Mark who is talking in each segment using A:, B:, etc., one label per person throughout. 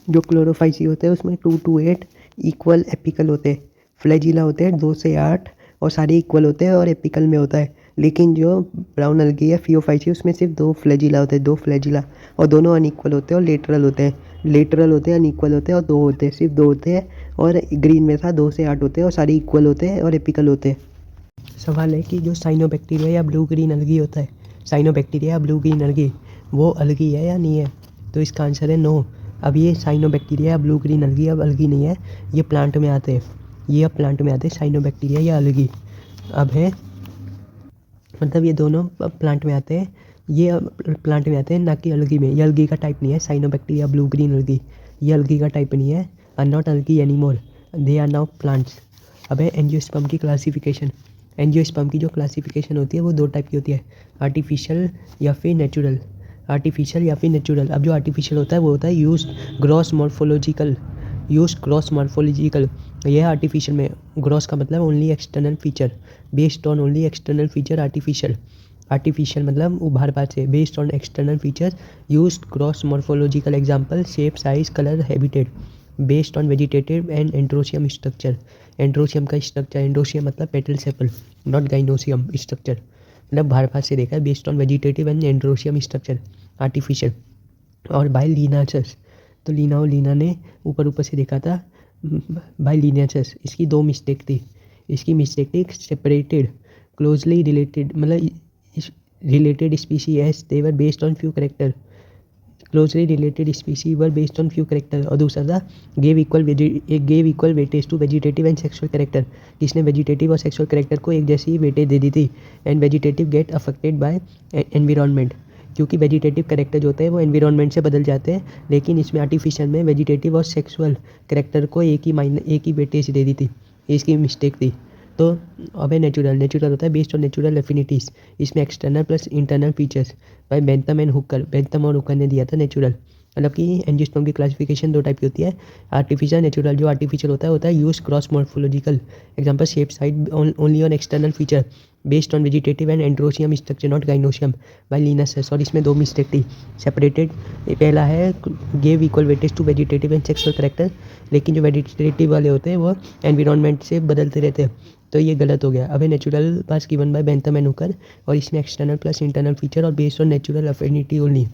A: जो क्लोरोफाइसी होते हैं उसमें 2 to 8 इक्वल एपिकल होते हैं, फ्लैजिला होते हैं 2 से 8 और सारे इक्वल होते हैं और एपिकल में होता है। लेकिन जो ब्राउन अलगी है फियोफाइसी उसमें सिर्फ 2 फ्लैजिला होते हैं, 2 फ्लैजिला, और दोनों अनइक्वल होते हैं और लेटरल होते हैं। लेटरल होते हैं, अनइक्वल होते हैं और 2 होते हैं, सिर्फ 2 होते हैं। और ग्रीन में था 2 से 8 होते हैं और सारे इक्वल होते हैं और एपिकल होते हैं। सवाल है कि जो साइनोबैक्टीरिया या ब्लू ग्रीन अलगी होता है, साइनोबैक्टीरिया या ब्लू ग्रीन अलगी, वो अलगी है या नहीं है? तो इसका आंसर है नो। अब ये साइनोबैक्टीरिया या ब्लू ग्रीन अलगी अब अलगी नहीं है, ये प्लांट में आते हैं। ये अब प्लांट में आते हैं साइनोबैक्टीरिया या अलगी। अब है मतलब ये दोनों प्लांट में आते हैं, ये अब प्लांट में आते हैं ना कि अलगी में। ये अलगी का टाइप नहीं है, साइनोबैक्टीरिया ब्लू ग्रीन अलगी ये अलगी का टाइप नहीं है। Are not algae anymore, they are now plants. अब है एंजियोस्पर्म की क्लासिफिकेशन। एंजियोस्पर्म की जो क्लासिफिकेशन होती है वो 2 टाइप की होती है, आर्टिफिशियल या फिर नेचुरल। आर्टिफिशियल या फिर नेचुरल। अब जो आर्टिफिशियल होता है वो होता है यूज ग्रॉस मॉर्फोलॉजिकल, ये है आर्टिफिशियल में। ग्रॉस का मतलब only external feature, based on only external feature artificial. Artificial मतलब उभार पात से, based on external feature use gross morphological example shape size colour habitat based on vegetative and androecium structure. Androecium का structure, androecium मतलब petal sepal, not gynoecium structure, मतलब बाहर पास से देखा है, based on vegetative and androecium structure artificial. और bye लिनाचस, तो लीना और लीना ने ऊपर ऊपर से देखा था बाय लिनाचस। इसकी 2 मिस्टेक थी। इसकी मिस्टेक थी सेपरेटेड क्लोजली रिलेटेड, मतलब related species as they were based on few character, closely related species were based on few character. और दूसरा था gave equal weightage to vegetative and sexual character, जिसने vegetative और sexual character को एक जैसी weightage दे दी थी। And vegetative get affected by environment, क्योंकि वेजिटेटिव करेक्टर जो होते हैं वो एनवायरनमेंट से बदल जाते हैं। लेकिन इसमें आर्टिफिशियल में वेजिटेटिव और सेक्सुअल करेक्टर को एक ही वेटेज दे दी थी, इसकी मिस्टेक थी। तो अब है नेचुरल। नेचुरल होता है बेस्ड ऑन नेचुरल एफिनिटीज़, इसमें एक्सटर्नल प्लस इंटरनल फीचर्स। भाई बेंथम एंड हुकर, बेंथम और हुकर ने दिया था नेचुरल। मतलब कि एंजियोस्पर्म की क्लासिफिकेशन 2 टाइप की होती है, आर्टिफिशियल नेचुरल। जो आर्टिफिशियल होता है use gross morphological example shape size only on external feature based on vegetative and androecium structure not gynoecium by Linnaeus. और इसमें 2 मिस्टेक थी, सेपरेटेड। पहला है gave equal weightage to vegetative and sexual character, लेकिन जो vegetative वाले होते हैं वो एनवायरनमेंट से बदलते रहते हैं, तो ये गलत हो गया। अब है natural pass given by Bentham and Hooker, और इसमें एक्सटर्नल प्लस इंटरनल फीचर और based on natural affinity only.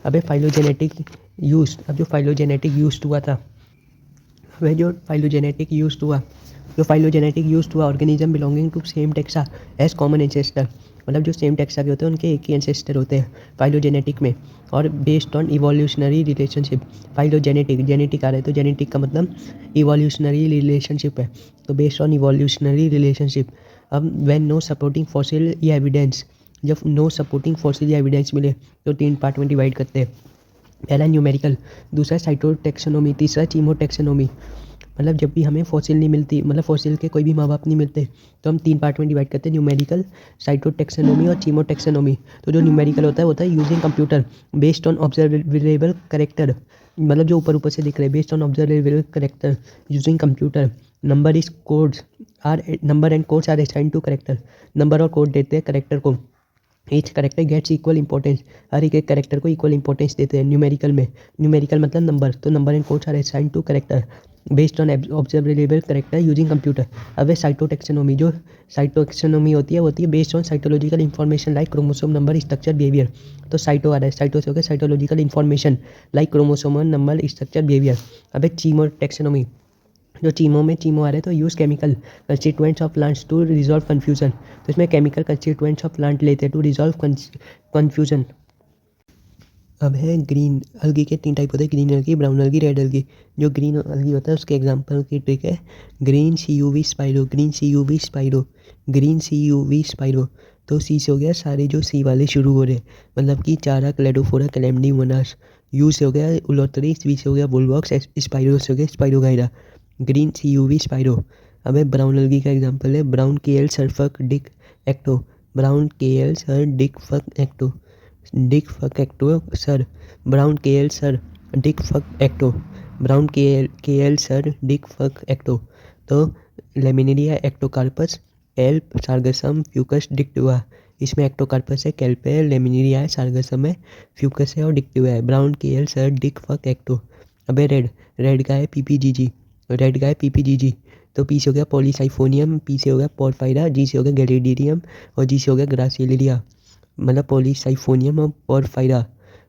A: अब है फाइलोजेनेटिक यूज। अब जो फाइलोजेनेटिक यूज हुआ था, वह जो फाइलोजेनेटिक यूज हुआ organism belonging to same taxa as common ancestor, मतलब जो सेम टेक्सा के होते हैं उनके एक ही एंसेस्टर होते हैं फाइलोजेनेटिक में। और based on evolutionary relationship, phylogenetic, genetic आ रहा है तो जेनेटिक का मतलब इवोल्यूशनरी रिलेशनशिप है, तो बेस्ड ऑन इवोल्यूशनरी रिलेशनशिप। अब व्हेन नो सपोर्टिंग फॉसिल या एविडेंस, जब नो सपोर्टिंग फॉसिल या एविडेंस मिले तो 3 पार्ट में डिवाइड करते हैं। पहला न्यूमेरिकल, दूसरा साइटोटेक्सोनोमी, तीसरा चीमोटेक्सोनोमी। मतलब जब भी हमें फॉसिल नहीं मिलती, मतलब फॉसिल के कोई भी माँ बाप नहीं मिलते, तो हम 3 पार्ट में डिवाइड करते हैं, न्यूमेरिकल, साइटोटेक्सोनोमी और चीमोटेक्सोनोमी। तो जो न्यूमेरिकल होता है using computer based on observable character, मतलब जो ऊपर ऊपर से दिख रहे हैं based on observable character using computer. Number and codes are assigned to character, number और कोड देते हैं करेक्टर को। Each character gets equal importance, हर एक करेक्टर को इक्वल इंपॉर्टेंस देते हैं न्यूमेरिकल में। न्यूमेरिकल मतलब नंबर, तो number and codes are assigned to character based on observable character using computer. अब है साइटोटेक्सोनोमी। जो साइटोटेक्सोनोमी होती है based on cytological information like chromosome number structure behaviour. तो साइटो आ रहा है, साइटो से हो गया cytological information like chromosome number structure behaviour. अब है चीमोटेक्सोनोमी। जो चीमो आ रहे हैं तो use chemical constituents of plants to resolve confusion, तो इसमें केमिकल कंस्टिट्यूएंट्स ऑफ प्लांट लेते हैं टू रिजॉल्व कन्फ्यूजन। अब है ग्रीन अलगी के 3 टाइप होते हैं, ग्रीन अलगी, ब्राउन अलगी, रेड अलगी। जो ग्रीन अलगी होता है उसके एग्जांपल की ट्रिक है green CUV spiro, green CUV spiro, green CUV spiro. तो सी से हो गया सारे जो सी वाले शुरू हो रहे, मतलब कि चारा, क्लेडोफोरा, कैलेमनीमोनास। यू से हो गया उलोथरी, वी से हो गया बुलवॉक्स, स्पाइरो से हो गया स्पाइरोगाइरा, ग्रीन CUV स्पाइरो। अब है ब्राउन अलगी का एग्जांपल है ब्राउन KL सरफक डिक एक्टो, ब्राउन KL सर डिक फक एक्टो, डिक फक एक्टो सर, ब्राउन KL सर डिक फक एक्टो, ब्राउन KL सर डिक फक एक्टो। तो लेमिनेरिया एक्टोकार्पस, एल्प सार्गसम फ्यूकस डिक्टिवा, इसमें एक्टोकार्पस है, कैल्प है, लेमिनेरिया है, सार्गसम है, फ्यूकस है और डिक्टिवा है। ब्राउन KL सर डिक फक एक्टो। अबे रेड, रेड का है पीपीजीजी, रेड का है पीपीजीजी। तो पी से हो गया पॉलीसाइफोनियम, पी से हो गया पोरफायरा, जी से हो गया गैलिडियम और जी से हो गया ग्रासिलिया। मतलब पॉलीसाइफोनियम और पोरफायरा,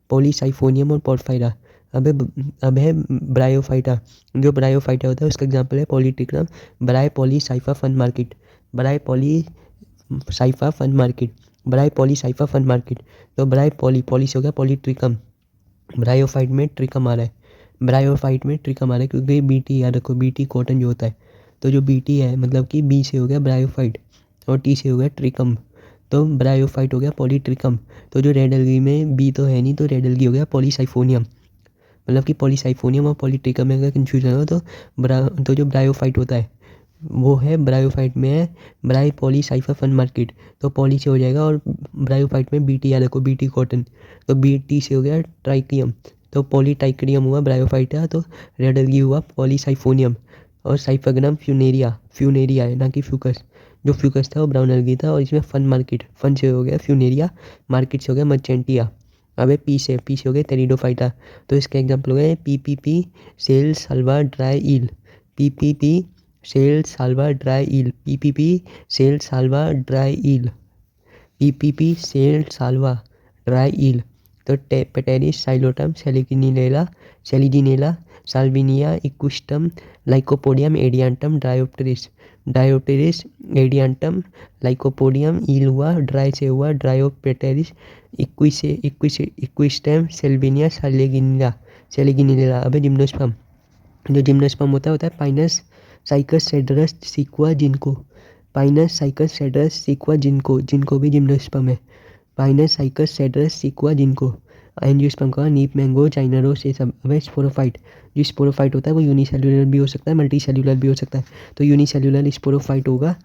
A: पॉलीसाइफोनियम और पोरफायरा। अब है ब्रायोफाइटा। जो ब्रायोफाइटा होता है उसका एग्जाम्पल है पॉलीट्रिकम, ब्राय पॉलीसाइफा फन मार्केट, ब्राय पॉली साइफा फन मार्केट, ब्राय पॉली साइफा फन मार्केट। तो ब्राय पॉली, पॉली से हो गया पॉलीट्रिकम, ब्रायोफाइट में ट्रिकम आ रहा है, ब्रायोफाइट में ट्रिकम आ रहा है क्योंकि बीटी याद रखो, बीटी कॉटन जो होता है। तो जो बीटी है मतलब कि बी से हो गया ब्रायोफाइट और टी से हो गया ट्रिकम। तो ब्रायोफाइट हो गया पॉलीट्रिकम। तो जो रेड एल्गी में बी तो है नहीं, तो रेड एल्गी हो गया पॉलीसाइफोनियम। मतलब कि पॉलीसाइफोनियम और पॉलीट्रिकम में अगर कन्फ्यूजन हो तो जो ब्रायोफाइट होता है वो है, ब्रायोफाइट में है ब्राई पॉलीसाइफा फन मार्केट। तो पॉली से हो जाएगा और ब्रायोफाइट में बीटी याद रखो, बीटी कॉटन। तो बीटी से हो गया ट्राइक्रियम, तो पॉलीटाइक्रियम हुआ ब्रायोफाइट है। तो रेड एल्गी हुआ पॉलीसाइफोनियम और साइफाग्राम फ्यूनेरिया, फ्यूनेरिया है ना कि फ्यूकस। जो फ्यूकस था वो ब्राउन एल्गी था और इसमें फन मार्केट, फन से हो गया फ्यूनेरिया, मार्केट से हो गया मर्चेंटिया। अबे पी से हो गया टेरिडोफाइटा। तो इसके एग्जाम्पल हो गए पीपीपी सेल साल्वा ड्राई ईल, पीपीपी सेल साल्वा ड्राई ईल, पीपीपी सेल साल्वा ड्राई ईल, पीपीपी सेल साल्वा ड्राई ईल। तो Pteris Psilotum Selaginella, Selaginella Salvinia Equisetum Lycopodium Adiantum Dryopteris, Dryopteris Adiantum Lycopodium eel हुआ, ड्राई से हुआ Dryopteris Equisetum Salvinia Selaginella, Selaginella. अबे जिम्नोस्पर्म, जो जिम्नोस्पर्म होता है पाइनस साइकस सेडरस सिक्वा जिनको, पाइनस साइकस सेडरस सिक्वा जिनको, जिनको भी जिम्नोस्पर्म है, पाइनस साइकस सेडरस सिक्वा जिनको। एंजियोस्पर्म का नीप मैंगो चाइनारोस ये सब। अब स्पोरोफाइट, जो स्पोरोफाइट होता है वो यूनिसेल्युलर भी हो सकता है, मल्टी सेल्युलर भी हो सकता है। तो यूनिसेल्युलर स्पोरोफाइट होगा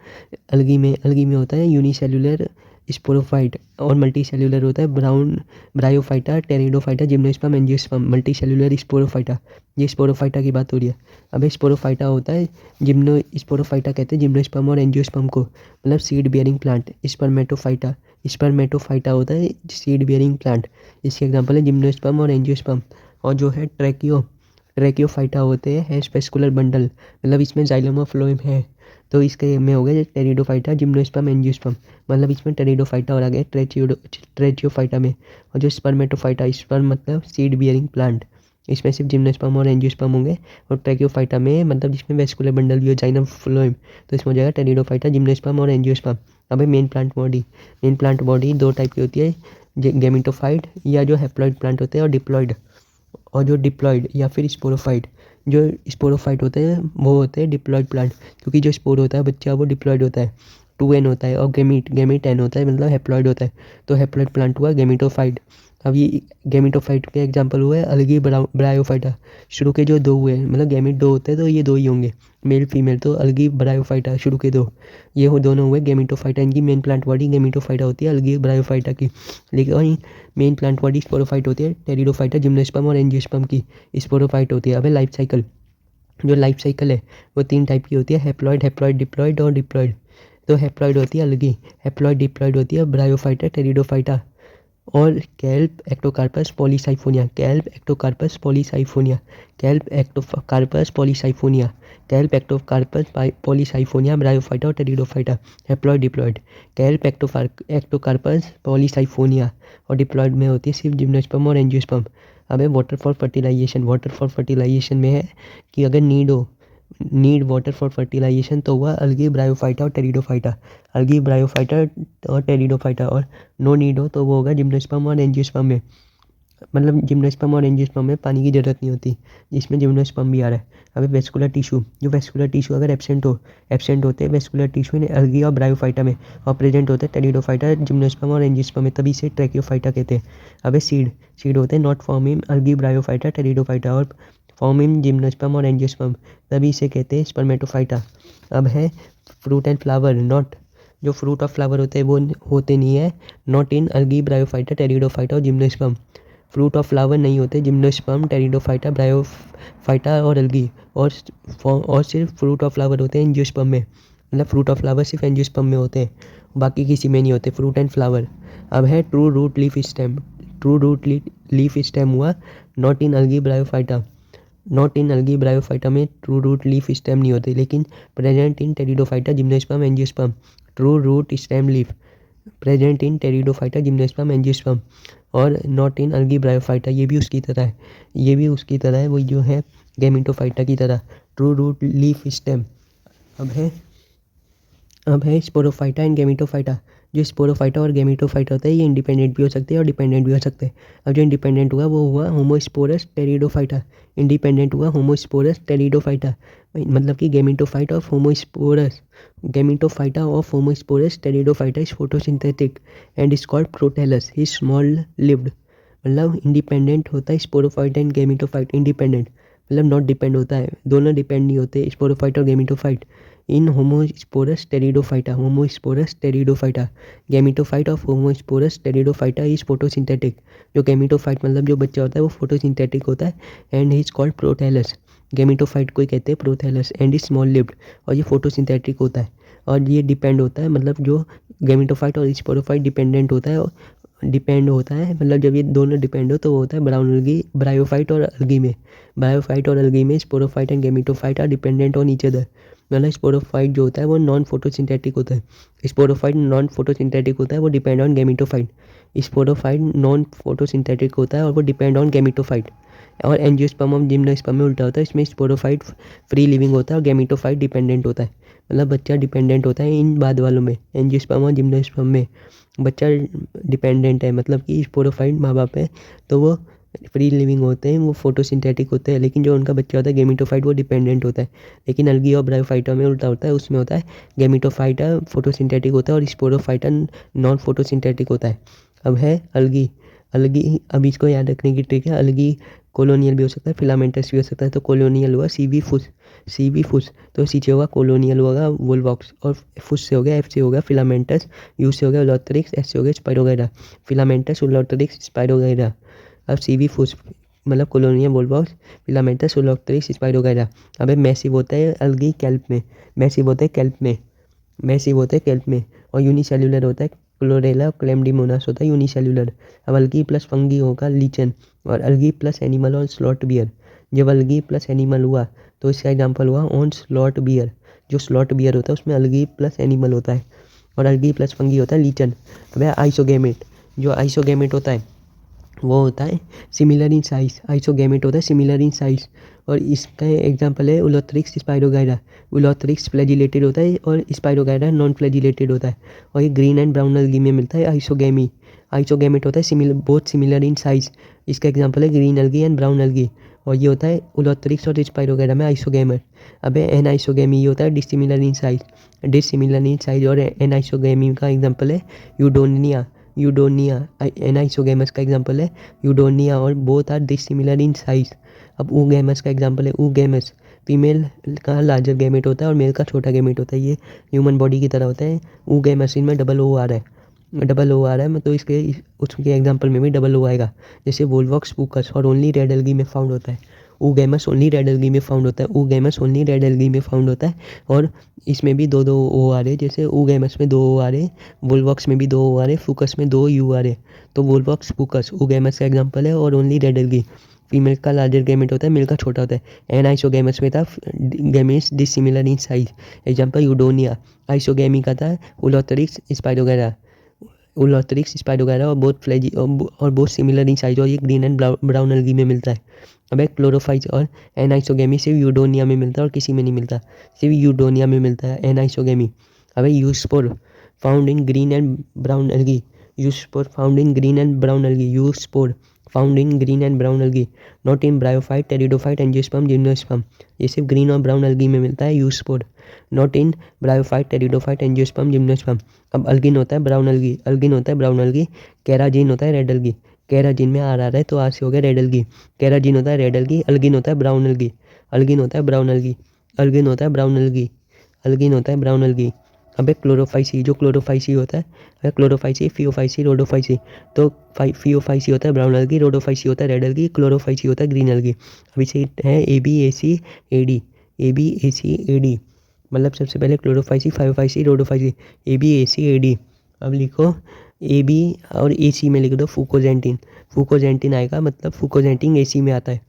A: अलगी में होता है यूनिसेल्युलर स्पोरोफाइट, और मल्टी सेल्युलर होता है brown Bryophyta Pteridophyta gymnosperm angiosperm, multi cellular sporophyta. ये स्पोरोफाइटा की बात हो रही है। अब स्पोरोफाइटा होता है जिम्नो, स्पोरोफाइटा कहते हैं जिम्नोस्पर्म और एंजियोस्पर्म को, मतलब seed bearing plant. Spermatophyta, Spermatophyta होता है सीड बियरिंग प्लांट। इसके एग्जाम्पल है जिम्नोस्पर्म और एंजियोस्पर्म। और जो है ट्रैकियोफाइटा होते हैं स्पेस्कुलर बंडल, मतलब इसमें जाइलम और फ्लोएम है। तो इसके में हो गया टेरिडोफाइटा जिम्नोस्पर्म एंजियोस्पर्म, मतलब इसमें टेरिडोफाइटा और आ गया ट्रेचियोफाइटा में। और जो स्पर्मेटोफाइटा, स्पर्म मतलब सीड बियरिंग प्लांट, इसमें सिर्फ जिम्नोस्पर्म और एंजियोस्पर्म होंगे। और ट्रैकियोफाइटा में मतलब जिसमें वेस्कुलर बंडल भी हो, जाइलम फ्लोएम, तो इसमें हो जाएगा टेरिडोफाइटा जिम्नोस्पर्म और एंजियोस्पर्म। अभी main plant body, main plant body दो टाइप की होती है, गेमिटोफाइट या जो हैप्लॉइड प्लांट होते हैं और डिप्लॉइड। और जो डिप्लॉइड या फिर स्पोरोफाइट, जो स्पोरोफाइट होते हैं वो होते हैं डिप्लॉइड प्लांट, क्योंकि जो स्पोर होता है बच्चा वो डिप्लॉइड होता है, 2n होता है। और गेमिट n होता है, मतलब हैप्लॉइड होता है। तो हैप्लॉइड प्लांट हुआ गेमिटोफाइट। अब ये गेमिटोफाइट के एग्जांपल हुए अलगी ब्रायोफाइटा। शुरू के जो दो हुए, मतलब गेमिट दो होते हैं तो ये दो ही होंगे, मेल फीमेल, तो अलगी ब्रायोफाइटा शुरू के दो, ये हो दोनों हुए गेमिटोफाइटा। इनकी मेन प्लांट बॉडी गेमिटोफाइटा होती है अलगी ब्रायोफाइटा की। लेकिन वहीं मेन प्लांट बॉडी स्पोरोफाइट होती है टेरिडोफाइटा जिम्नोस्पर्म और एंजियोस्पर्म की स्पोरोफाइट होती है। अब लाइफ साइकिल, जो लाइफ साइकिल है वो 3 टाइप की होती है, हैप्लॉइड, हैप्लॉइड डिप्लॉइड और डिप्लॉइड। तो हैप्लॉइड होती है अलगी, हैप्लॉइड डिप्लॉइड होती है ब्रायोफाइटा टेरिडोफाइटा। और kelp Ectocarpus Polysiphonia, kelp Ectocarpus Polysiphonia, kelp Ectocarpus Polysiphonia, kelp Ectocarpus Polysiphonia Bryophyta और Pteridophyta. Haploid diploid, kelp Ectocarpus Polysiphonia और डिप्लॉइड में होती है सिर्फ जिम्नोस्पर्म और एंजियोस्पर्म। अब है water for fertilization, water for fertilization में है कि अगर नीड वाटर फॉर फर्टिलाइजेशन तो हुआ अलगी ब्रायोफाइटा और टेरिडोफाइटा, अलगी ब्रायोफाइटा और टेरिडोफाइटा। और नो नीड हो तो वो होगा जिम्नोस्पर्म और एंजियोस्पर्म में, मतलब जिम्नोस्पर्म और एंजियोस्पर्म में पानी की ज़रूरत नहीं होती, जिसमें जिम्नोस्पर्म भी आ रहा है। अभी वेस्कुलर टिश्यू, जो वेस्कुलर टिश्यू अगर एब्सेंट होते हैं वेस्कुलर टिश्यू इन अलगी और ब्रायोफाइटा में, और प्रेजेंट होते हैं टेरिडोफाइटा जिम्नोस्पर्म और एंजियोस्पर्म में, तभी इसे ट्रैकियोफाइटा कहते हैं। अबे सीड होते हैं not form in algae Bryophyta Pteridophyta और फॉर्म इन जिम्नोस्पर्म और एंजियोस्पर्म, तभी इसे कहते हैं स्पर्मेटोफाइटा। अब है फ्रूट एंड फ्लावर, नॉट, जो फ्रूट और फ्लावर होते हैं वो होते नहीं है, not in algae Bryophyta Pteridophyta और जिम्नोस्पर्म। फ्रूट और फ्लावर नहीं होते जिम्नोस्पर्म टेरिडोफाइटा ब्रायोफाइटा और अलगी, और सिर्फ फ्रूट और फ्लावर होते हैं एंजियोस्पर्म में, मतलब फ्रूट और फ्लावर सिर्फ एंजियोस्पर्म में होते हैं, बाकी किसी में नहीं होते फ्रूट एंड फ्लावर। अब है true root leaf stem, true root leaf stem हुआ not in algae Bryophyta, not in algae Bryophyta में ट्रू रूट लीफ स्टेम नहीं होते, लेकिन present in Pteridophyta gymnosperm angiosperm true root stem leaf present in Pteridophyta gymnosperm angiosperm. और not in algae Bryophyta ये भी उसकी तरह है, ये भी उसकी तरह है, वही जो है गेमिटोफाइटा की तरह ट्रू रूट लीफ स्टेम। अब है स्पोरोफाइटा एंड गेमिटोफाइटा। जो स्पोरोफाइटा और गेमिटोफाइटा होता है ये इंडिपेंडेंट भी हो सकते हैं और डिपेंडेंट भी हो सकते हैं। अब जो इंडिपेंडेंट हुआ वो हुआ होमोस्पोरस टेरिडोफाइटा, इंडिपेंडेंट हुआ होमोस्पोरस टेरिडोफाइटा, मतलब कि gametophyta of homosporous, gametophyta of homosporous Pteridophyta is photosynthetic and is called prothallus, is small lived. मतलब इंडिपेंडेंट होता है स्पोरोफाइट एंड गेमिटोफाइट, इंडिपेंडेंट मतलब नॉट डिपेंड होता है, दोनों डिपेंड नहीं होते स्पोरोफाइट और gametophyte. In homosporous Pteridophyta, homosporous Pteridophyta, gametophyte of homosporous Pteridophyta is photosynthetic. जो गेमिटोफाइट मतलब जो बच्चा होता है वो फोटोसिंथेटिक होता है and is called prothallus. Gametophyte को ही कहते हैं prothallus and is small lived, और ये फोटोसिंथेटिक होता है और ये डिपेंड होता है, मतलब जो गेमिटोफाइट और स्पोरोफाइट डिपेंडेंट होता है, डिपेंड होता है मतलब जब ये दोनों डिपेंड हो तो वो होता है ब्राउन अलगी, ब्रायोफाइट और अलगी में। ब्रायोफाइट और अलगी में sporophyte and gametophyte are dependent on each other. मतलब स्पोरोफाइट जो होता है वो नॉन फोटोसिंथेटिक होता है, स्पोरोफाइट नॉन फोटोसिंथेटिक होता है, वो depend on gametophyte. Sporophyte non photosynthetic होता है और वो डिपेंड ऑन गेमिटोफाइट। और एंजियोस्पर्म और जिम्नोस्पर्म में उल्टा होता है, इसमें स्पोरोफाइट फ्री लिविंग होता है और गेमिटोफाइट डिपेंडेंट होता है, मतलब बच्चा डिपेंडेंट होता है। इन बाद वालों में एंजियोस्पर्म और जिम्नोस्पर्म में बच्चा डिपेंडेंट है, मतलब कि स्पोरोफाइट माँ बाप है तो वो फ्री लिविंग होते हैं, वो फोटोसिंथेटिक होते हैं, लेकिन जो उनका बच्चा होता है गेमिटोफाइट वो डिपेंडेंट होता है। लेकिन अलगी और ब्रायोफाइटा में उल्टा होता है, उसमें होता है गेमिटोफाइटा फोटोसिंथेटिक होता है और स्पोरोफाइटा नॉन फोटोसिंथेटिक होता है। अब है अलगी। अलगी अब इसको याद रखने की ट्रिक है, अलगी कॉलोनियल भी हो सकता है, फिलामेंटस भी हो सकता है। तो कॉलोनियल हुआ सी बी फुस, सी बी फुस, तो सी से होगा कॉलोनियल होगा वोल्वॉक्स, और फुस से हो गया, एफ से हो गया फिलामेंटस, यू से हो गया उलोथ्रिक्स, एस से हो गया स्पाइरोगैरा, फिलामेंटस उलोथ्रिक्स स्पाइरोगैरा। अब सी बी फुस मतलब कॉलोनियल वोल्वॉक्स, फिलामेंटस उलोथ्रिक्स स्पाइरोगैरा। अब मैसिव होता है अलगी कैल्प में, मैसिव होता है कैल्प में, मैसिव होता है कैल्प में। और यूनिसेल्युलर होता है क्लोरेला क्लेमडीमोनास होता है यूनिसेल्युलर। अब अलगी प्लस फंगी होगा लीचन, और अलगी प्लस एनिमल और स्लॉट बियर। जब अलगी प्लस एनिमल हुआ तो इसका एग्जांपल हुआ ऑन स्लॉट बियर। जो स्लॉट बियर होता है उसमें अलगी प्लस एनिमल होता है और अलगी प्लस फंगी होता है लीचन। वह आइसोगेमेट, जो आइसोगेमेट होता है वो होता है सिमिलर इन साइज, आइसोगेमेट होता है सिमिलर इन साइज। और इसका एग्जांपल है उलोथ्रिक्स स्पाइरोगैरा, उलोथ्रिक्स फ्लैजिलेटेड होता है और स्पाइरोगैरा नॉन फ्लैजिलेटेड होता है। और ये ग्रीन एंड ब्राउन अलगी में मिलता है आइसोगेमी, आइसोगेमेट होता है similar, both similar in size. इसका एग्जांपल है ग्रीन अलगी एंड ब्राउन अलगी। और ये होता है उलोथ्रिक्स और स्पाइरोगैरा में आइसोगेमेट। अब एन आइसोगेमी ये होता है dissimilar in size, dissimilar in size. और एन आइसोगेमी का एग्जांपल है यूडोनिया, यूडोनिया एन आइसोगेमस का एग्जांपल है यूडोनिया, और both are dissimilar in size. अब ऊगेमस का एग्जांपल है ऊगेमस, फीमेल का लार्जर गैमेट होता है और मेल का छोटा गैमेट होता है, ये ह्यूमन बॉडी की तरह होता है। ऊगेमस इनमें डबल ओ आ रहा है, डबल ओ आ रहा है, तो इसके उसके एग्जांपल में भी डबल ओ आएगा, जैसे वोल्वॉक्स पुकस, और ओनली रेड एल्गी में फाउंड होता है। ऊगेमस ओनली रेड एल्गी में फाउंड होता है, ऊगेमस ओनली रेड एल्गी में फाउंड होता है। और इसमें भी दो दो ओ आ रहे, जैसे ऊगेमस में 2 ओ आ रहे, वोल्वॉक्स में भी 2 ओ आ रहे, फुकस में 2 यू आ रहे। तो वोल्वॉक्स फुकस ऊगेमस का एग्जांपल है और ओनली रेड एल्गी। फीमेल का लार्जर गैमेट होता है, मेल का छोटा होता है। एन आइसोगेमस में था gametes dissimilar in size, example eudorina. Isogamy का था उलोथ्रिक्स स्पाइरोगैरा, उलोथ्रिक्स स्पाइरोगैरा, और बहुत सिमिलर इन साइज, और ये ग्रीन एंड ब्राउन अलगी में मिलता है। अब एक क्लोरोफाइट और एनाइसोगेमी सिर्फ यूडोनिया में मिलता है और किसी में नहीं मिलता, सिर्फ यूडोनिया में मिलता है एनाइसोगेमी। अब zoospore found in green and brown algae, zoospore found in green and brown algae, zoospore found in green and brown algae, not in bryophyte pteridophyte angiosperm gymnosperm. ये सिर्फ ग्रीन और ब्राउन एल्गी में मिलता है zoospore, not in bryophyte pteridophyte angiosperm gymnosperm. अब algin होता है brown algae, अल्गिन होता है ब्राउन एल्गी। कैराजीन होता है रेड एल्गी, कैराजीन में आर आ रहा है तो आज से हो गया रेड एल्गी। कैराजीन होता है रेड एल्गी, अल्गिन होता है ब्राउन एल्गी, अल्गिन होता है ब्राउन एल्गी, अल्गिन होता है ब्राउन एल्गी, अल्गिन होता है ब्राउन एल्गी। अब एक क्लोरोफाइसी, जो क्लोरोफाइसी होता है क्लोरोफाइसी, फियोफाइसी, रोडोफाइसी। तो फियोफाइसी होता है ब्राउन एल्गी, रोडोफाइसी होता है रेड एल्गी, क्लोरोफाइसी होता है ग्रीन एल्गी। अभी से है ABACAD, ABACAD, मतलब सबसे पहले क्लोरोफाइसी, फायोफाइसी, रोडोफाइसी, ABACAD। अब लिखो AB और AC में लिख दो फूकोजेंटिन, फूकोजेंटिन आएगा, मतलब फूकोजेंटिन AC में आता है,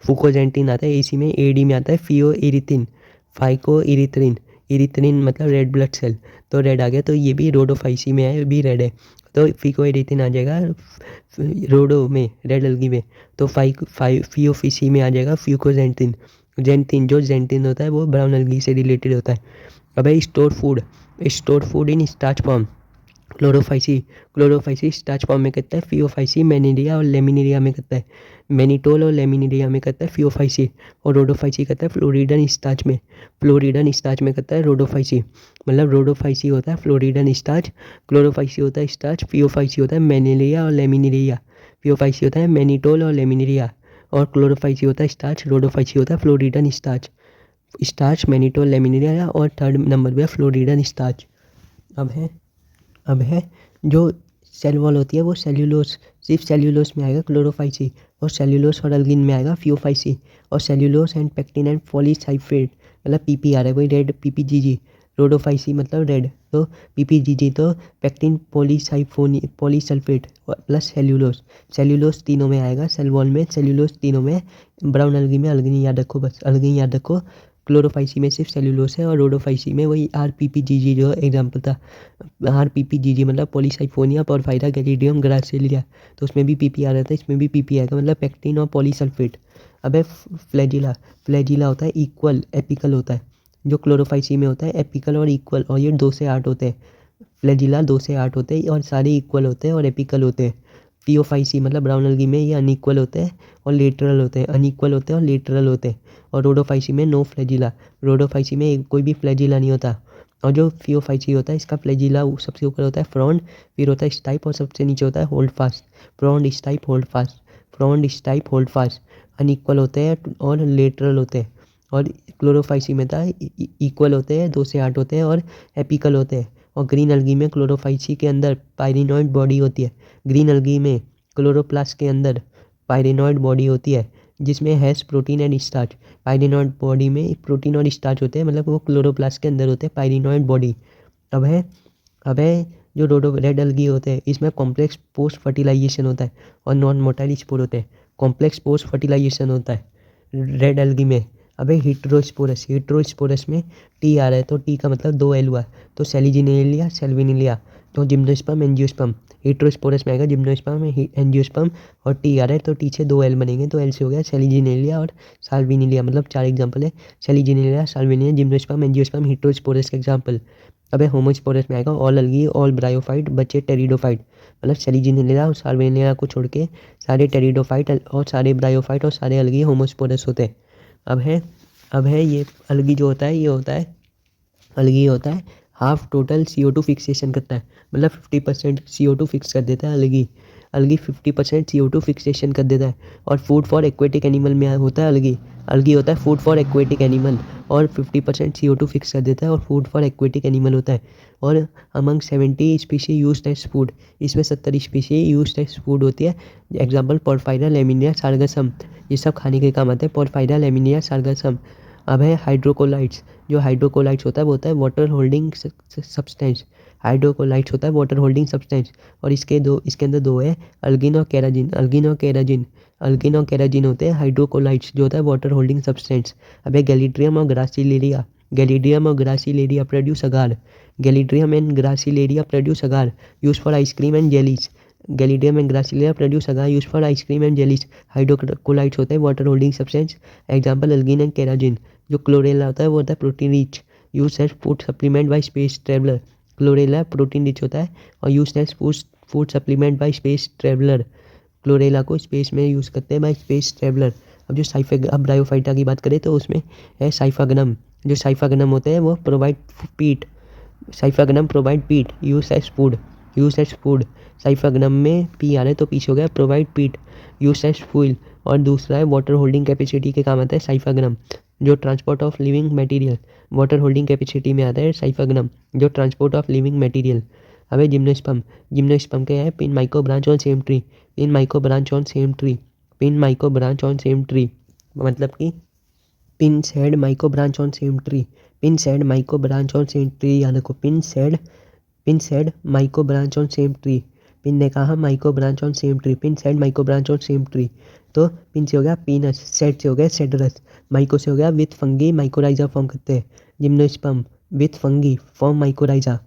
A: फुकोजेंटिन आता है इसी में, एडी में आता है फियो इरिथिन, फाइको इरिथ्रिन, इरिथ्रिन मतलब रेड ब्लड सेल, तो रेड आ गया, तो ये भी रोडोफाइसी में है, भी रेड है, तो फिको इरिथिन आ जाएगा रोडो में, रेड अलगी में, तो फियोफिसी में आ जाएगा फ्यूकोजेंटिन, जेंटिन, जो जेंटिन होता है वो ब्राउन अलगी से रिलेटेड होता है। अब है store food in starch form, Chlorophyceae starch form में करता है, फियोफाइसी मैनिरिया और लेमिनेरिया में करता है, मैनिटोल और लेमिनेरिया में करता है फियोफाइसी, और रोडोफाइसी करता है फ्लोरिडन स्टार्च में करता है रोडोफाइसी, मतलब रोडोफाइसी होता है फ्लोरिडन स्टार्च, क्लोरोफाइसी होता है स्टार्च, फियोफाइसी होता है मैनिलिया और लेमिनेरिया, फियोफाइसी होता है मैनिटोल और लेमिनेरिया, और क्लोरोफाइसी होता है स्टार्च, रोडोफाइसी होता है फ्लोरिडन स्टार्च मैनिटोल लेमिनेरिया, और थर्ड नंबर पे फ्लोरिडन स्टार्च। अब है जो सेल वॉल होती है वो सेल्यूलोस, सिर्फ सेल्यूलोस में आएगा क्लोरोफाइसी, और सेल्यूलोस और अल्गिन में आएगा फियोफाइसी, और सेल्यूलोस एंड पेक्टिन एंड पॉलीसाइफेट मतलब पीपी आ रहा है, वही रेड पीपीजीजी, रोडोफाइसी मतलब रेड, तो पीपीजीजी तो पेक्टिन पॉलीसल्फेट प्लस सेल्यूलोस तीनों में आएगा, सेल वॉल में सेल्यूलोस तीनों में, ब्राउन अलगी में अल्गिन याद रखो, बस अल्गिन याद रखो, क्लोरोफाइसी में सिर्फ सेल्यूलोस है, और रोडोफाइसी में वही आरपीपीजीजी जो एग्जाम्पल था, आरपीपीजीजी मतलब पॉलीसाइफोनिया पोरफायरा गैलिडियम ग्रासिलिया, तो उसमें भी पीपी आ रहा था, इसमें भी पीपी आएगा, मतलब पेक्टिन और पॉलीसल्फेट। अब है फ्लैजिला होता है इक्वल एपिकल होता है, जो क्लोरोफाइसी में होता है एपिकल और इक्वल, और ये 2 से 8 होते हैं, फ्लैजिला 2 से 8 होते हैं और सारे इक्वल होते हैं और एपिकल होते हैं। फियोफाइसी मतलब ब्राउन अलगी में ये अनइक्वल होते हैं और लेटरल होते हैं, अनइक्वल होते हैं और लेटरल होते हैं, और रोडोफाइसी में नो फ्लैजिला, रोडोफाइसी में कोई भी फ्लैजिला नहीं होता, और जो फियोफाइसी होता है इसका फ्लैजिला सबसे ऊपर होता है फ्रॉन्ड, फिर होता है स्टाइप, और सबसे नीचे होता है hold fast, frond stipe hold fast, unequal होते हैं और लेटरल होते हैं, और क्लोरोफाइसी में था इक्वल होते हैं 2 से 8 होते हैं और एपिकल होते हैं, और ग्रीन अलगी में क्लोरोफाइसी के अंदर पायरिनॉइड बॉडी होती है, ग्रीन अलगी में क्लोरोप्लास्ट के अंदर पायरिनॉइड बॉडी होती है जिसमें has protein and starch, pyrenoid body में प्रोटीन और स्टार्च होते हैं, मतलब वो क्लोरोप्लास्ट के अंदर होते हैं पायरिनॉइड बॉडी। अब है जो रेड अलगी होते हैं इसमें कॉम्प्लेक्स पोस्ट फर्टिलाइजेशन होता है और नॉन मोटाइल स्पोर होते हैं, कॉम्प्लेक्स पोस्ट फर्टिलाइजेशन होता है रेड अलगी में। अब है हिट्रोस्पोरस में टी आ रहा है, तो टी का मतलब 2 एल हुआ, तो सेलिजिनेलिया सेल्विनिलिया, तो जिम्नोस्पर्म एंजियोस्पर्म, हिट्रोस्पोरस में आएगा जिम्नोस्पर्म एंजियोस्पर्म, और टी आ रहा है तो टी से 2 एल बनेंगे, तो एल से हो गया सेलिजिनेलिया और साल्विनिलिया, मतलब 4 एग्जाम्पल है, सेलिजिनेलिया साल्विनिलिया जिम्नोस्पर्म एंजियोस्पर्म हिट्रोस्पोरस के एग्जाम्पल। अब है होमोस्पोरस में आएगा ऑल अलगी ऑल ब्रायोफाइट बच्चे टेरिडोफाइट, मतलब सेलिजिनेलिया और साल्विनिलिया को छोड़ के सारे टेरिडोफाइट और सारे ब्रायोफाइट और सारे अलगी होमोस्पोरस होते हैं। अब है ये अलगी जो होता है, ये होता है अलगी होता है हाफ टोटल CO2 फिक्सेशन करता है, मतलब 50% CO2 फिक्स कर देता है अलगी 50% CO2 फिक्सेशन कर देता है, और फूड फॉर एक्वेटिक एनिमल में होता है अलगी होता है फूड फॉर एक्वेटिक एनिमल, और 50% CO2 फिक्स कर देता है और फूड फॉर एक्वेटिक एनिमल होता है, और among 70 species used as food, इसमें 70 स्पीशी यूज्ड एज फूड होती है, एग्जाम्पल पोरफायरा लेमिनिया सार्गसम, ये सब खाने के काम आते हैं, पोरफायरा लेमिनिया सार्गसम। अब है हाइड्रोकोलाइट्स, जो हाइड्रोकोलाइट्स होता है वो होता है वाटर होल्डिंग सब्सटेंस, हाइड्रोकोलाइट्स होता है वाटर होल्डिंग सब्सटेंस, और इसके अंदर 2 है अल्गिन और केराजिन होते हैं हाइड्रोकोलाइट्स, जो होता है वाटर होल्डिंग सब्सटेंस। अब है गैलिड्रियम और gracilaria produce agar, use for ice cream and jellies, gelidium and gracilaria produce agar use for ice cream and jellies, hydrocolloids होते हैं water holding substance, example algin and carrageenan. जो chlorella होता है वो होता है protein rich, use as food supplement by space traveller, chlorella protein rich होता है और use as food supplement by space traveller, chlorella को स्पेस में यूज़ करते हैं बाय स्पेस ट्रेवलर। अब ब्रायोफाइटा की बात करें तो उसमें है साइफागनम, जो साइफागनम होते हैं वो प्रोवाइड पीट यूज एज फूड, साइफागनम में पी आ रहा है तो पीछे हो गया प्रोवाइड पीट यूज एज फूल, और दूसरा है वाटर होल्डिंग कैपेसिटी के काम आता है साइफागनम, जो transport of living material, water holding capacity में आता है साइफागनम, जो ट्रांसपोर्ट ऑफ लिविंग मटेरियल। अब है जिम्नोस्पर्म क्या है pin micro branch on same tree, मतलब कि pin said micro branch on same tree, याद रखो pin said micro branch on same tree, pin ने कहा micro branch on same tree, pin said micro branch on same tree, तो pin से हो गया पीनस, सेड से हो गया सेडरस, माइको से हो गया विथ फंगी माइकोराइजा फॉर्म करते हैं, gymnosperm with fungi form mycorrhiza,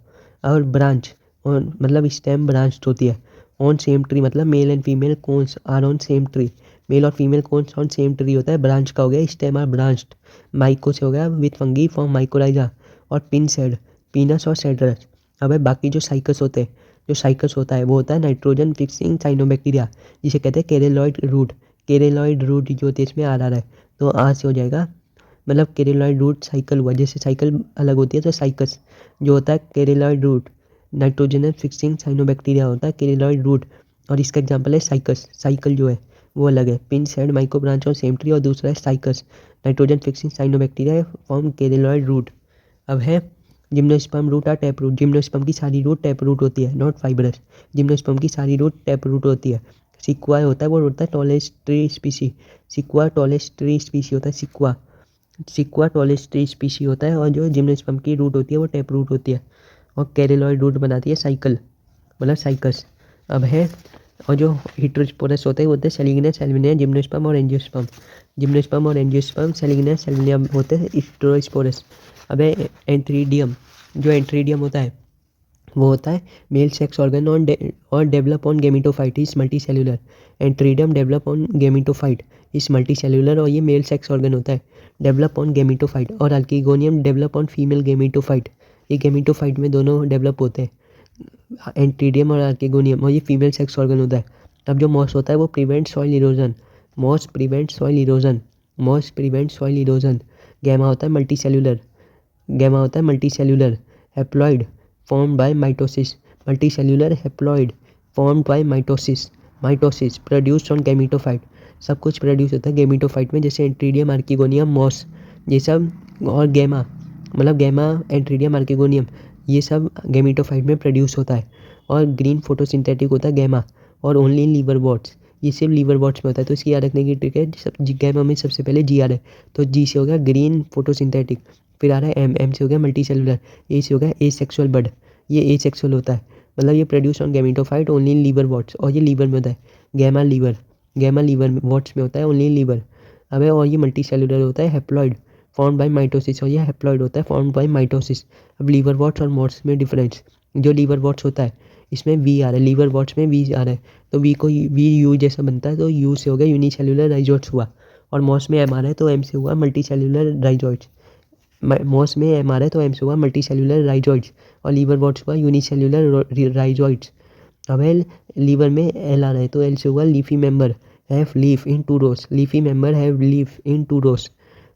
A: और ब्रांच और मतलब स्टेम ब्रांच होती है, ऑन सेम ट्री मतलब male and female cones are on same tree, male और female cones on same tree होता है, ब्रांच का हो गया स्टेम आर ब्रांच्ड, माइको से हो गया विथ फंगी फॉर्म माइकोराइजा, और पिन सेड पीनस और सेडरस। अब बाकी जो साइकस होते हैं, जो साइकस होता है वो होता है नाइट्रोजन फिक्सिंग साइनोबैक्टीरिया, जिसे कहते हैं केरेलॉइड रूट, केरेलॉइड रूट जो होती है इसमें आ रहा है तो आ से हो जाएगा, मतलब केरेलॉइड रूट साइकिल हुआ, जैसे साइकिल अलग होती है तो साइकस जो होता है केरेलॉइड रूट, नाइट्रोजन फिक्सिंग साइनोबैक्टीरिया होता है केरेलॉइड रूट, और इसका एग्जांपल है साइकस, साइकिल जो है वो अलग है, पिन सेड माइको ब्रांच और सेम ट्री, और दूसरा है cycas nitrogen fixing cyanobacteria form coralloid root. अब है जिम्नोस्पर्म रूट और टैप रूट, जिम्नोस्पर्म की सारी रूट टैप रूट होती है, नॉट फाइब्रस, जिम्नोस्पर्म की सारी रूट टैप रूट होती है। सिक्वा होता है वो होता है tallest tree species, sequoia tallest tree species होता है, सिक्वा सिक्वा टॉलेस्ट ट्री स्पीसी होता है, और जो जिम्नोस्पर्म की रूट होती है वो टैप रूट होती है, और कैरेलॉइड रूट बनाती है साइकिल मतलब साइकस। अब है और जो हिट्रोस्पोरस होते हैं वो होते हैं सेलिग्नस सेल्विनिया जिम्नोस्पर्म और एंजियोस्पर्म, जिम्नोस्पर्म और एंजियोस्पर्म सेलिग्नस सेल्विनिया होते हैं हिट्रोस्पोरस। अब है एंथ्रीडियम, जो एंथ्रीडियम होता है वो होता है मेल सेक्स ऑर्गन और develop on gametophyte is multi cellular, antheridium develop on gametophyte is multi cellular, और ये मेल सेक्स ऑर्गन होता है डेवलप ऑन गेमिटोफाइट, और अल्कीगोनियम डेवलप ऑन फीमेल गेमिटोफाइट, ये गेमिटोफाइट में दोनों डेवलप होते हैं एंट्रीडियम और आर्किगोनियम, और ये फीमेल सेक्स ऑर्गन होता है। अब जो मॉस होता है वो prevent soil erosion, moss prevent soil erosion, moss prevent soil erosion. Gemma होता है मल्टी सेलुलर, गैमा होता है multicellular haploid form by mitosis, multicellular haploid form by mitosis, mitosis produced on gametophyte, सब कुछ produce होता है gametophyte में, जैसे एंट्रीडियम आर्किगोनियम मॉस ये सब, और गैमा मतलब गैमा एंट्रीडियम आर्किगोनियम ये सब गेमिटोफाइट में प्रोड्यूस होता है, और ग्रीन फोटोसिंथेटिक होता है गैमा, और ओनली लीवर वॉट्स ये सिर्फ लीवर वॉट्स में होता है, तो इसकी याद रखने की ट्रिक है सब गैमा में सबसे पहले जी आ रहा है, तो जी से हो गया ग्रीन फोटोसिंथेटिक, फिर आ रहा है एम से हो गया मल्टी सेलुलर, ए से हो गया ए सेक्सुअल बड, ये ए सेक्सुअल होता है मतलब ये produce on gametophyte only liverworts, और ये लीवर में होता है gemma liver, gemma liverworts में होता है ओनली लीवर। अब है और ये मल्टी सेलुलर होता है हैप्लॉइड फॉर्म बाय माइटोसिस, और ये हैप्लॉइड होता है फॉर्म बाय माइटोसिस। अब लीवर वॉट्स और मॉट्स में डिफरेंस, जो लीवर वॉट्स होता है इसमें वी आ रहा है, लीवर वॉट्स में वी आ रहा है, तो वी को वी यू जैसा बनता है, तो यू से हो गया यूनिसेलुलर राइजोइड्स हुआ, और मॉस में एम आ रहा है तो एम से हुआ मल्टी सेलुलर राइजोइड्स, मॉस में एम आ रहा है तो एम से हुआ मल्टी सेलुलर राइजोइड्स, और लीवर वॉट्स हुआ यूनिसेलुलर राइजोइड्स। अब एल लीवर में एल आ रहा है तो एल से हुआ leafy member have leaf in two rows, leafy member have leaf in two rows,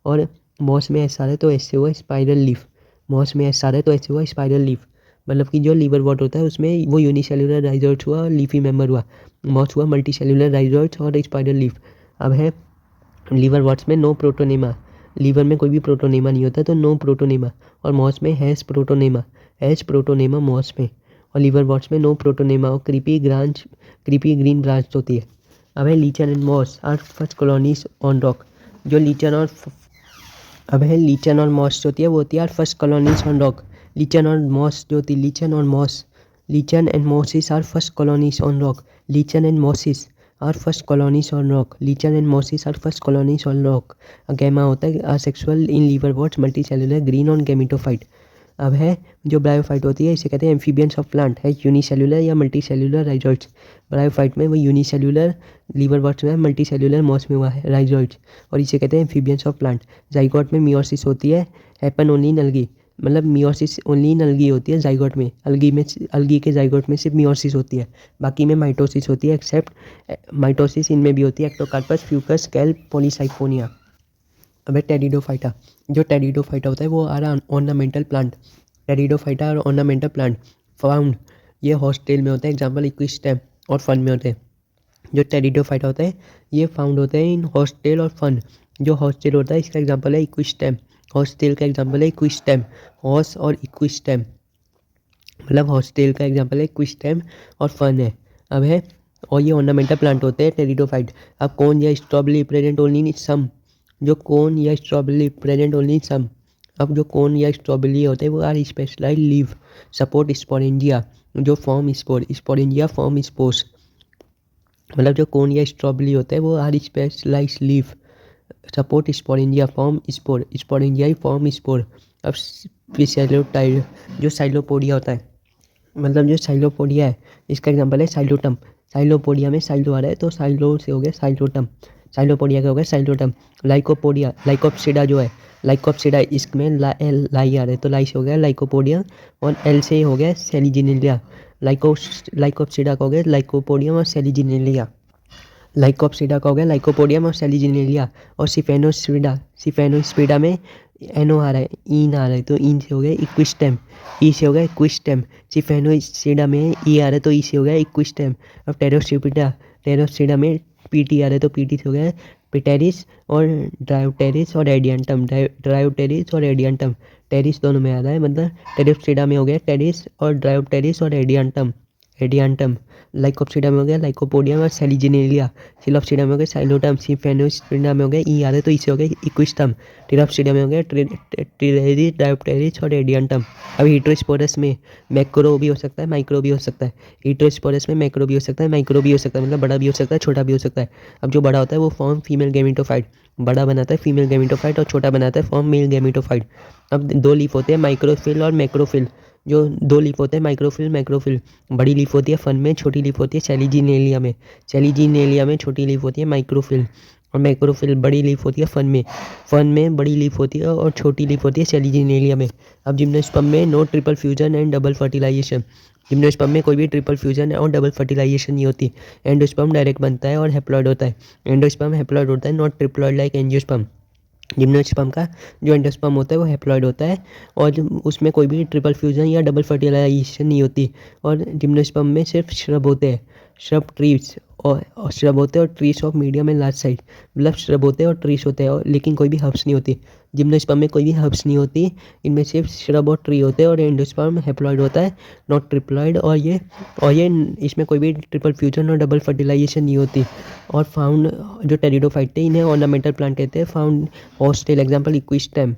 A: और मॉस में एस आ रहा है तो एस से हुआ स्पाइरल लीफ, मॉस में एस आ रहा है तो एस से हुआ स्पाइरल लीफ, मतलब कि जो लीवर वॉट होता है उसमें वो यूनिसेलुलर राइजोइड्स हुआ और लीफी मेंबर हुआ, मॉस हुआ मल्टी सेलुलर राइजोइड्स और स्पाइरल लीफ। अब है लीवर वॉट्स में नो प्रोटोनेमा, लीवर में कोई भी प्रोटोनेमा नहीं होता तो नो प्रोटोनेमा, और मॉस में हैज़ प्रोटोनेमा मॉस में, और लीवर वॉट्स में नो प्रोटोनेमा, और क्रीपी ग्रीन ब्रांच होती है। अब है lichen and moss are first colonies on rock, जो लीचन और अब है लीचन और मॉस जो होती है वो होती है first colonies on rock, lichen और मॉस जो होती है लीचन और moss, lichen and mosses are first colonies on rock, lichen and mosses are first colonies on rock, lichen and mosses are first colonies on rock. Gemma होता है asexual in liverworts multi cellular green on gametophyte. अब है जो bryophyte होती है इसे कहते हैं एम्फीबियंस ऑफ प्लांट, है यूनिसेलुलर या मल्टी सेलुलर राइजोइड्स, ब्रायोफाइट में वो यूनिसेलुलर लीवर वॉट्स में मल्टी सेलुलर मॉस में हुआ है राइजोइड्स, और इसे कहते हैं एम्फीबियंस ऑफ प्लांट। जाइगोट में मियोसिस होती है, हैपन ओनली इन अलगी, मतलब मियोसिस ओनली इन अलगी होती है जाइगोट में, अलगी के जाइगोट में सिर्फ मियोसिस होती है, बाकी में माइटोसिस होती है, एक्सेप्ट माइटोसिस इनमें भी होती है एक्टोकार्पस फ्यूकस कैल्प पॉलीसाइफोनिया। अब है टेरिडोफाइटा, जो टेरिडोफाइटा होता है वो आ रहा ऑर्नामेंटल प्लांट, टेरिडोफाइटा और ऑर्नामेंटल प्लांट फाउंड, ये हॉस्टेल में होता है, एग्जाम्पल इक्विस्टेम और फन में होते हैं। जो टेरिडोफाइटा होता है ये फाउंड होते हैं इन हॉस्टेल और फन, जो हॉस्टेल होता है इसका एग्जाम्पल है इक्विस्टेम, हॉस्टेल का एग्जाम्पल है इक्विस्टेम, हॉस और इक्विस्टेम, मतलब हॉस्टेल का एग्जाम्पल है इक्विस्टेम और फन है। अब है और ये ऑर्नामेंटल प्लांट होते हैं टेरिडोफाइट। अब कौन या स्ट्रॉबेरी प्रेजेंट ओनली इन सम, जो कोन या स्ट्रॉबेरी प्रेजेंट ओनली सम, अब जो कोन या स्ट्रॉबेरी होते हैं वो are specialise leave support sporangia, जो फॉर्म स्पोरेंजिया फॉर्म स्पोर्स, मतलब जो कोन या स्ट्रॉबेरी होता है वो are specialise leaf support sporangia form spore sporangia form spore. अब स्पेशलोटाइड जो साइलोपोडिया होता है, मतलब जो साइलोपोडिया है इसका एग्जांपल है साइलोटम। साइलोपोडिया में साइलो आ रहा है तो साइलो से हो गया साइलोटम, साइलोपोडिया का हो गया साइलोटम। लाइकोपोडिया लाइकोप्सिडा जो है, लाइकोप्सिडा इसमें लाई आ रहा है तो लाई से हो गया लाइकोपोडिया और एल से हो गया सेलिजिनेलिया। लाइकोप्सिडा का हो गया लाइकोपोडियम और सेलिजिनेलिया। लाइकोप्सिडा का हो गया लाइकोपोडियम और सेलिजिनेलिया। और सिफेनोस्पिडा में एनो आ रहा है, ईन आ रहा है तो ईन से हो गया इक्विस्टेम, ई से हो गया इक्विस्टेम। सिफेनोस्पिडा में ई आ रहा है तो ई से हो गया इक्विस्टेम। अब टेरोस्टिडा में पीटी आ रहा है तो पीटी से हो गया पिटेरिस और ड्रायोटेरिस और एडियंटम। ड्रायोटेरिस और एडियंटम, टेरिस दोनों में आ रहा है, मतलब टेरोस्टिडा में हो गया टेरिस और ड्रायोटेरिस और एडियंटम। लाइकोप्सिडा में हो गया लाइकोपोडियम और सेलिजिनेलिया। सिलोप्सिडा में हो गया साइलोटम। सिफेनोस्पिडा में हो गया ई आ रहा है तो इसे हो गया इक्विस्टम। टिरोप्सिडा में हो गया टिरेरिस डायोप्टेरिस और एडियंटम। अब हीटरोस्पोरस में मैक्रो भी हो सकता है माइक्रो भी हो सकता है। हीटरोस्पोरस में मैक्रो भी हो सकता है माइक्रो भी हो सकता है, मतलब बड़ा भी हो सकता है छोटा भी हो सकता है। अब जो बड़ा होता है वो फॉर्म फीमेल गैमेटोफाइट, बड़ा बनाता है फीमेल गैमेटोफाइट और छोटा बनाता है फॉर्म मेल गैमेटोफाइट। अब दो लीफ होते हैं माइक्रोफिल और मैक्रोफिल। जो दो लीफ होते हैं माइक्रोफिल मैक्रोफिल। बड़ी लीफ होती है फन में, छोटी लीफ होती है सेलिजिनेलिया में। सेलिजिनेलिया में छोटी लीफ होती है माइक्रोफिल और मैक्रोफिल। बड़ी लीफ होती है फन में बड़ी लीफ होती है और छोटी लीफ होती है सेलिजिनेलिया में। अब जिम्नोस्पर्म में no triple fusion and double fertilization. Gymnosperm में कोई भी ट्रिपल फ्यूजन और डबल फर्टिलाइजेशन नहीं होती। एंडोस्पर्म डायरेक्ट बनता है और हैप्लॉइड होता है। एंडोस्पर्म हैप्लॉइड होता है, not triploid like angiosperm. Gymnosperm का जो एंडोस्पर्म होता है वो हैप्लॉइड होता है और उसमें कोई भी ट्रिपल फ्यूजन या डबल फर्टिलाइजेशन नहीं होती। और जिम्नोस्पर्म में सिर्फ श्रब होते हैं, श्रब ट्रीज और श्रब होते हैं और trees of medium and large size, मतलब श्रब होते हैं और ट्रीज होते हैं और लेकिन कोई भी हर्ब्स नहीं होती। जिम्नोस्पर्म में कोई भी हर्ब्स नहीं होती, इनमें सिर्फ श्रब और ट्री होते हैं। और एंडोस्पर्म हैप्लॉइड होता है, नॉट ट्रिप्लॉइड। और ये इसमें कोई भी ट्रिपल फ्यूजन और डबल फर्टिलाइजेशन नहीं होती। और फाउंड जो टेरिडोफाइट है इन्हें ऑर्नामेंटल प्लांट कहते हैं। Found horsetail example इक्विस्टेम।